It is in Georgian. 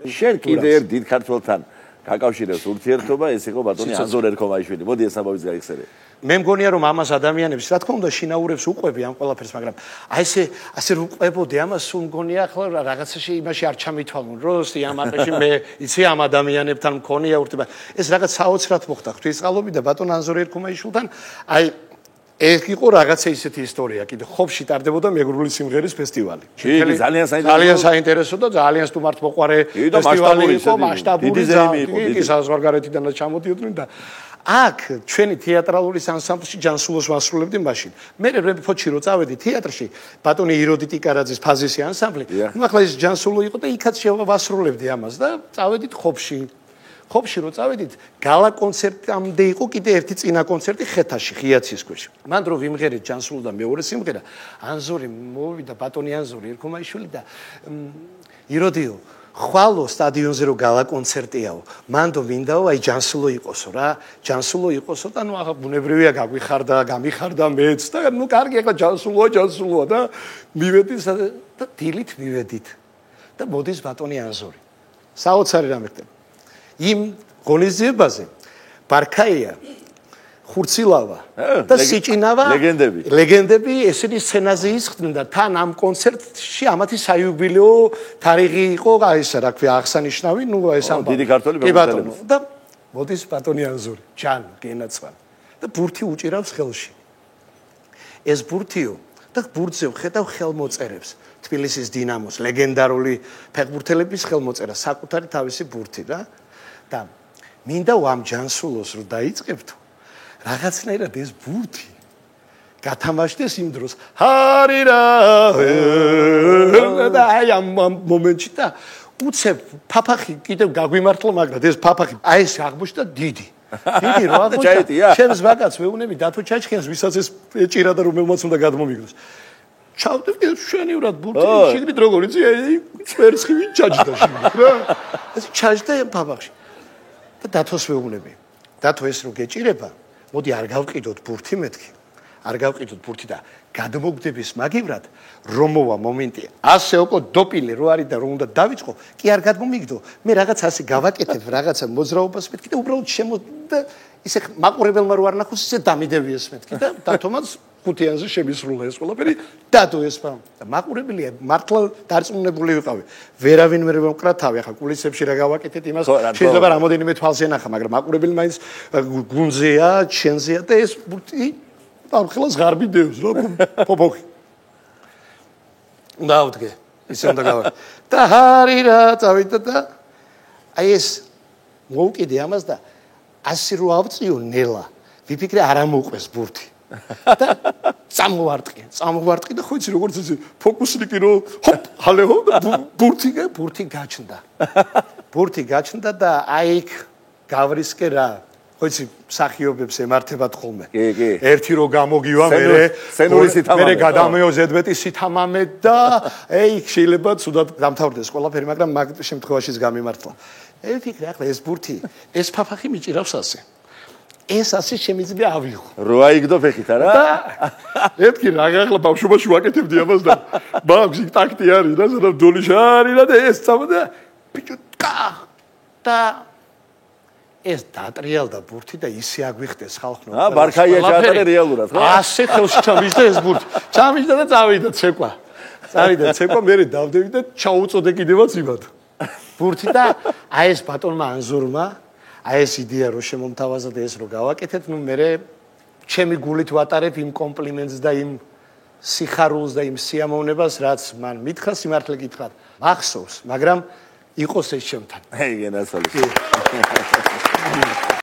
შენ კიდე ერთ დიდ ქართველთან გაკავშირებს ურთიერთობა, ეს იყო ბატონი ანზორ ერქომაიშვილი. მოდი ეს ამბავიც გაიხსენე. მე მგონია რომ ამას ადამიანებს რა თქმა უნდა შინაურებს უყვები ამ ყველაფერს, მაგრამ აი ასე რომ უყვებოდი ამას, სულ მგონია ახლა რაღაცაში იმაში არ ჩამითვალონ, რომ სიამაყეში მე იცი ამ ადამიანებთან მქონია ურთიერთობა. ეს რაღაც საოცრად მოხდა ღვთისმსხალობით და ბატონ ანზორ ერქომაიშვილთან, აი ეს იყო რაღაცა ისეთი ისტორია, კიდე ხობში ტარდებოდა მეგრული სიმღერის ფესტივალი. ძალიან საინტერესო და ძალიან სტუმართ მოყვარე ფესტივალი იყო, მასშტაბური კი საზღვარგარეთიდანაც ჩამოდიოდნენ და აქ ჩვენი თეატრალური ანსამბლში ჯანსულოს ვასრულებდი მაშინ. მე ფოჩი რო წავედი თეატრში, ბატონი იროდი ტიკარაძის ფაზისი ანსამბლი, ნუ ახლა ეს ჯანსულო იყო და იქაც შევასრულებდი ამას და წავედით ხობში. ხობში რო წავედით, გალა კონცერტამდე იყო კიდე ერთი წინა კონცერტი ხეთაში, ღიაცის ქვეშ. მან რო ვიმღერეთ ჯანსულო და მეორე სიმღერა, ანზორი მოვიდა, ბატონი ანზორი ერქომაიშვილი და იროდიო ხვალო სტადიონზე რო გალა კონცერტიაო, მანდო მინდაო აი ჯანსულო იყოსო რა, ჯანსულო იყოსო და ნუ ახლა ბუნებრივია გაგვიხარდა, გამიხარდა მეც და ნუ კარგი ახლა ჯანსულოა და მივედით და დილით მივედით და მოდის ბატონი ანზორი. საოცარი რამე ხდება. იმ ღონისძიებაზე ბარქაია, ხურცილავა და სიჭინავა ლეგენდები ესენი სცენაზე ისხდნენ და თან ამ კონცერტში ამათი საიუბილეო თარიღი იყო, აი ეს რა ქვია აღსანიშნავი, ნუ ეს ამბავი. დიდი ქართველი მეგობრები და მოდის ბატონი ანზორი, ჯან გენაცვალ და ბურთი უჭირავს ხელში. ეს ბურთიო და ბურთზე ვხედავ ხელმოწერებს. თბილისის დინამოს ლეგენდარული ფეხბურთელების ხელმოწერა, საკუთარი თავისი ბურთი რა. და მინდა ამ ჯანსულოს რო დაიწყებთო რაღაცნაირად ეს ბურთი გათამაშდეს იმ დროს ჰარირა და აი ამ მომენტში და უცებ ფაფახი კიდევ გაგვიმართლა, მაგრამ ეს ფაფახი აი ეს აღმოჩნდა დიდი რო აღმოჩნდა ჩემს ვაკაც ვეუნები დათო ჩაჩხიანს, ვისაც ეს ეჭირა და რომელმაც უნდა გადმომიგდოს. ჩავდები შენივრად ბურთი, შიგნით როგორ იცი, ვერცხლი ჩაჯდა შიგნით რა. ეს ჩაჯდა ფაფახში. და დათოს ვეუბნები. დათო ეს რო გეჭირება, მოდი არ გავყიდოთ ბურთი მეთქი. არ გავყიდოთ ბურთი და გადმოგდების მაგივრად რომ მოვა მომენტი. ასე უკვე დოპილი რო არის და რომ უნდა დავიწყო, კი არ გადმომიგდო. მე რაღაც ასე გავაკეთებ, რაღაცა მოძრაობას მეთქი და უბრალოდ და ისე მაყურებელმა რო არ ნახოს, ისე დამიდევი ეს მეთქი და დათომაც ხუთიანზე შემისრულა ეს ყველაფერი დადო ეს და მაყურებელი მართლა დარწმუნებული ვიყავი. ვერავინ ვერ მომკრა თავი, ახლა კულისებში რა გავაკეთეთ იმას შეიძლება რამოდენიმე თვალს ენახა, მაგრამ მაყურებელი მაინც გუნზეა, ჩენზეა და ეს ბურთი ამ ხელას ღარბი დევს რა პოპოხი. უნდა ავდგე, ისე უნდა გავაკეთე. და ჰარირა წავიდა და აი ეს მოვუკიდე ამას და ასე რო ავწიო ნელა, ვიფიქრე არ ამოუყვეს ბურთი. და წამოვარტყი და ხო იცი როგორც ეს ფოკუსნიკი რო ჰოპ ჰალეო ბურთი გაჩნდა. ბურთი გაჩნდა და აი იქ გავრისკე რა. ხო იცი მსახიობებს ემართებათ ხოლმე. ერთი რო გამოგივა მე გადამეო ზედმეტი სითამამე და აი შეიძლება ცუდად დამთავრდეს ყველაფერი, მაგრამ მაგ შემთხვევაშიც გამიმართლა. ვიფიქრე ახლა ეს ბურთი, ეს ფაფახი მიჭირავს ასე. ეს ასე შემიძლია ავიღო. რო აიგდო ფეხით არა? ეთქი რა ახლა ბავშვობაში ვაკეთებდი ამას და მაგ ტაქტი არის რა, სადაც დოლიში არის და ეს წავდა ბიჭო და ეს დატრიალდა ბურთი და ისე აგვიხდეს ხალხო. ბარქაია ჩაატარე რეალურად რა. ასე ხელში ჩამიჯდა ეს ბურთი. ჩამიჯდა და წავიდა ცეკვა. მე დავდები და ჩაუწოდე კიდევაც იმად. ბურთი და აი ეს ბატონმა ანზორმა აი ეს იდეა რო შემომთავაზა და ეს რო გავაკეთეთ, ნუ მე ჩემი გულით ვატარებ იმ კომპლიმენტს და იმ სიხარულს და იმ სიამოვნებას, რაც მან მითხრა, სიმართლე გითხრათ, მახსოვს, მაგრამ იყოს ეს ჩემთან. აი, გენაცვალე.